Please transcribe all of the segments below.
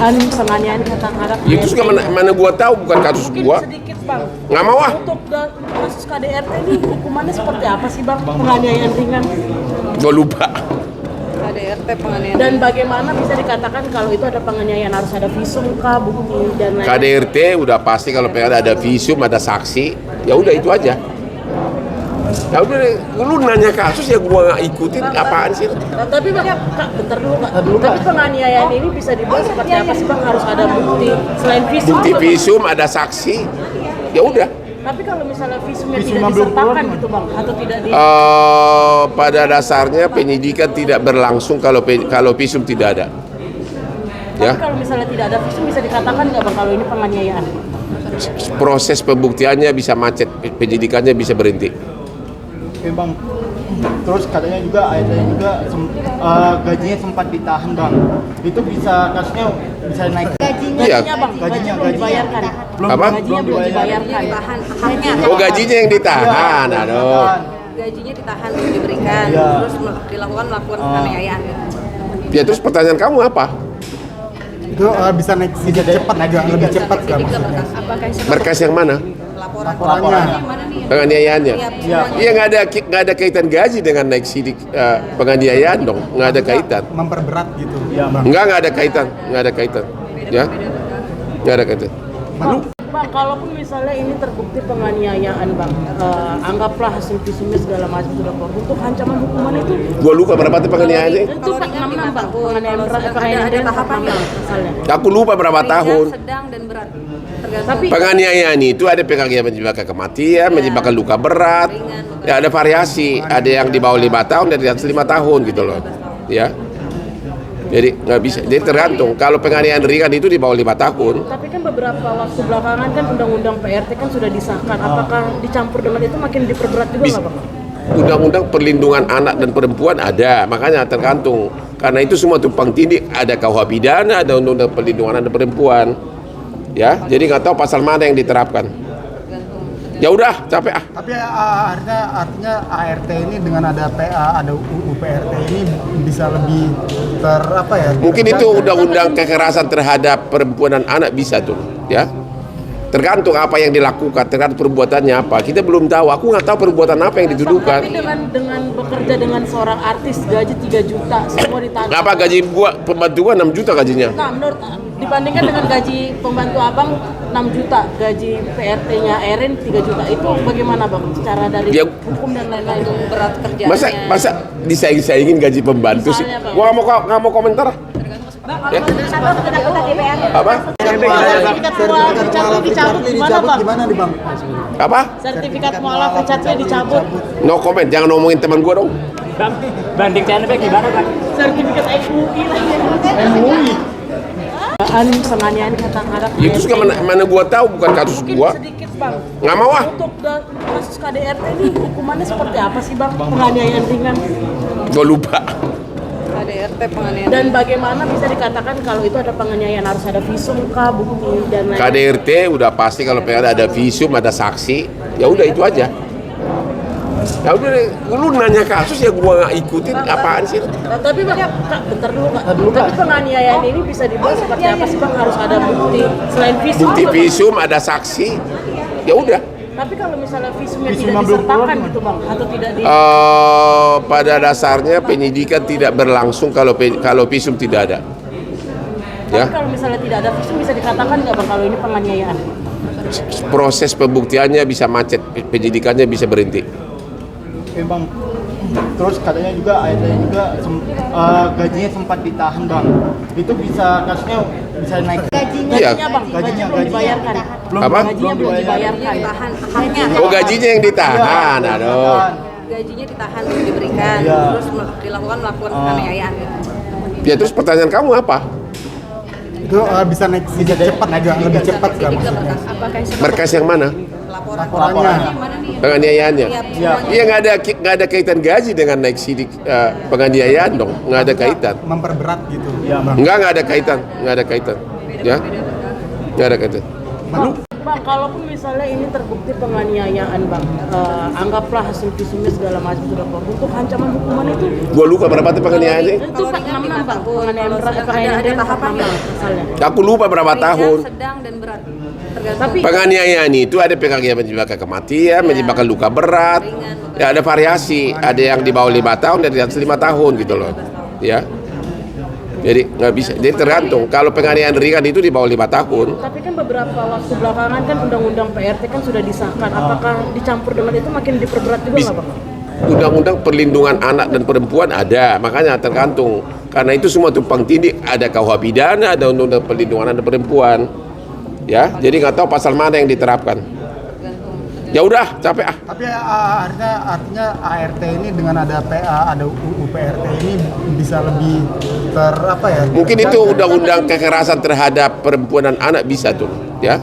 penganiayaan kata Arab. Itu juga mana gua tahu, bukan kasus gua. Sedikit bang. Nggak mau ah. Untuk kasus KDRT ini hukumannya seperti apa sih bang? Penganiayaan ringan. Gua lupa. KDRT penganiayaan. Dan bagaimana bisa dikatakan kalau itu ada penganiayaan, harus ada visum kah, bukti dan lain-lain? KDRT udah pasti kalau ada visum, ada saksi, ya udah itu aja. Ya udah, lu nanya kasus ya gua nggak ikutin, apaan sih? Tapi bang, Kak, bentar dulu kak. Tapi penganiayaan ini bisa dibuat seperti apa sih bang? Harus ada bukti selain visum. Bukti visum, ada saksi, ya udah. Tapi kalau misalnya visumnya tidak disertakan gitu bang, atau tidak di... Pada dasarnya penyidikan tidak berlangsung kalau visum tidak ada. Tapi Ya, kalau misalnya tidak ada visum bisa dikatakan nggak bang kalau ini penganiayaan? proses pembuktiannya bisa macet, penyidikannya bisa berhenti. Oke bang, terus katanya juga ayatnya juga gajinya sempat ditahan bang. Itu bisa kasusnya bisa naik. Iya. Gajinya bang, gajinya belum dibayarkan. Apa? Gajinya belum dibayarkan. Ditahan haknya. Oh, gajinya yang ditahan, aduh. Gajinya ditahan belum diberikan. Iya. Terus melakukan penganiayaan. Ya terus pertanyaan kamu apa? Itu bisa naik sedikit cepat, agak lebih cepat kan? Jadi berkas apakah Berkas yang mana? laporannya mana nih? Penganiayaannya? Iya. Iya, nggak ada kaitan gaji dengan naik sidik penganiayaan dong, nggak ada kaitan. Memperberat gitu. Ya bang. Nggak ada kaitan, nggak ada kaitan. Ya, nggak ada kaitan. Bang, kalaupun misalnya ini terbukti penganiayaan bang, anggaplah hasil visumnya segala macam sudah keluar, untuk ancaman hukuman itu Gua lupa berapa tuh penganiayaannya. itu Pak 6 bang, penganiayaan berat, penganiayaan ada ringan, tahapannya. 6 misalnya. Aku lupa berapa tahun. Sedang dan berat. Tergantung. Tapi Penganiayaan itu ada penganiayaan menyebabkan kematian, menyebabkan luka berat. Ya ada variasi, ada yang di bawah 5 tahun dan di atas 5 tahun gitu loh. Ya. Jadi nggak bisa. Jadi tergantung. Kalau penganiayaan ringan itu di bawah 5 tahun. tapi kan beberapa waktu belakangan kan undang-undang PRT kan sudah disahkan, apakah dicampur dengan itu makin diperberat juga nggak bang? Undang-undang perlindungan anak dan perempuan ada, makanya tergantung. Karena itu semua tumpang tindih, ada KUH pidana, ada undang-undang perlindungan anak dan perempuan. Ya, jadi nggak tahu pasal mana yang diterapkan. Ya udah, capek ah. Tapi artinya ART ini dengan ada PA, ada UU PRT ini bisa lebih Mungkin itu undang-undang kekerasan terhadap perempuan dan anak bisa tuh, ya. Tergantung apa yang dilakukan, tergantung perbuatannya apa. Kita belum tahu. Aku nggak tahu perbuatan apa yang dituduhkan. Tapi dengan bekerja dengan seorang artis gaji 3 juta semua ditanggung. Apa gaji gua pembantu gua 6 juta gajinya? Nah, menurut dibandingkan dengan gaji pembantu abang 6 juta, gaji PRT-nya Erin 3 juta, itu bagaimana bang? Secara dari Ya, hukum dan lain-lain. berat kerjanya. Masa disaing-saingin gaji pembantu sih? Misalnya, Bang. Gua nggak mau komentar. Ya. Apa? Sertifikat mualaf dicabut gimana bang? Gimana nih bang? Apa? Sertifikat mualaf Richardnya dicabut. No comment, jangan ngomongin teman gua dong. Bang, banding CNB gimana Bang? Sertifikat MUI lagi. MUI. Penganiayaan kata Arab. Itu juga mana gua tahu, bukan kasus Mungkin gua. sedikit bang. Nggak mau ah. Untuk kasus KDRT ini hukumannya seperti apa sih bang? Penganiayaan ringan. Gua lupa. KDRT penganiayaan. Dan bagaimana bisa dikatakan kalau itu ada penganiayaan, harus ada visum kah, bukti dan lain-lain? KDRT udah pasti kalau ada visum, ada saksi, ya udah itu aja. Ya udah, lu nanya kasus ya gua nggak ikutin, apaan sih? Tapi bang, Kak, bentar dulu kak. Tapi penganiayaan ini bisa dibuat seperti apa sih bang? Harus ada bukti selain visum. Bukti visum, ada saksi, ya udah. Tapi kalau misalnya visumnya tidak disertakan gitu bang, atau tidak di... Pada dasarnya penyidikan tidak berlangsung kalau visum tidak ada. Tapi Ya, kalau misalnya tidak ada visum bisa dikatakan nggak bang kalau ini penganiayaan? proses pembuktiannya bisa macet, penyidikannya bisa berhenti. Oke bang, terus katanya juga ayatnya juga gajinya sempat ditahan bang. Itu bisa kasusnya bisa naik. Iya. Gajinya bang, gajinya belum dibayarkan. Apa? Gajinya belum dibayarkan. Ditahan haknya. Oh, gajinya yang ditahan, aduh. Gajinya ditahan belum diberikan. Iya. Terus melakukan penganiayaan. Ya terus pertanyaan kamu apa? Itu bisa naik sedikit cepat, agak lebih cepat kan? Jadi berkas apakah Berkas yang mana? laporannya mana nih? Penganiayaannya? Iya. Iya, nggak ada kaitan gaji dengan naik sidik penganiayaan dong, nggak ada kaitan. Memperberat gitu. Ya bang. Nggak ada kaitan, nggak ada kaitan. Ya, nggak ada kaitan. Bang, kalaupun misalnya ini terbukti penganiayaan bang, anggaplah hasil visumnya segala macam sudah keluar, untuk ancaman hukuman itu Gua lupa berapa tuh penganiayaan sih. itu Pak 66 bang, penganiayaan Kalau berat, sedang penganiayaan ada ringan tahapannya. 66 misalnya. Aku lupa berapa Ringan, tahun. sedang dan berat. Tergantung. Tapi Penganiayaan itu ada penganiayaan menyebabkan kematian, menyebabkan luka berat. Ya ada variasi, ada yang di bawah 5 tahun, ada di atas 5 tahun gitu loh. Ya. Jadi nggak bisa, jadi tergantung. Kalau penganiayaan ringan itu di bawah 5 tahun. tapi kan beberapa waktu belakangan kan undang-undang PRT kan sudah disahkan. Apakah dicampur dengan itu makin diperberat juga nggak bang? Undang-undang perlindungan anak dan perempuan ada, makanya tergantung. Karena itu semua tumpang tindih, ada KUH pidana, ada undang-undang perlindungan anak dan perempuan. Ya, jadi nggak tahu pasal mana yang diterapkan. Ya udah, capek ah. Tapi artinya ART ini dengan ada PA, ada UU PRT ini bisa lebih Mungkin itu undang-undang kekerasan terhadap perempuan dan anak bisa tuh, ya.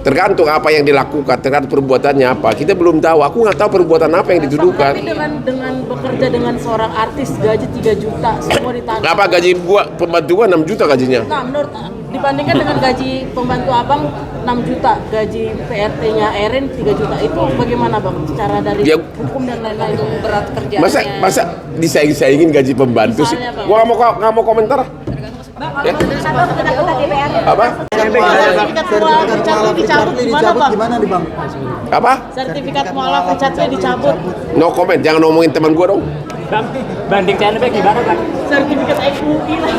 Tergantung apa yang dilakukan, tergantung perbuatannya apa. Kita belum tahu. Aku nggak tahu perbuatan apa yang dituduhkan. Tapi dengan bekerja dengan seorang artis gaji 3 juta semua ditangkap. Apa gaji gua pembantu gua 6 juta gajinya? Nah, menurut dibandingkan dengan gaji pembantu abang 6 juta, gaji PRT-nya Erin 3 juta, itu bagaimana bang? Secara dari Ya, hukum dan lain-lain. berat kerjaannya. Masa disaing-saingin gaji pembantu sih? Misalnya, Bang. Gua nggak mau komentar. Ya? Apa? Sertifikat mualaf Richard dicabut gimana nih bang? Apa? Sertifikat mualaf Richard dicabut. No comment, jangan ngomongin teman gua dong. Bang, banding CNB gimana bang? Sertifikat MUI lah.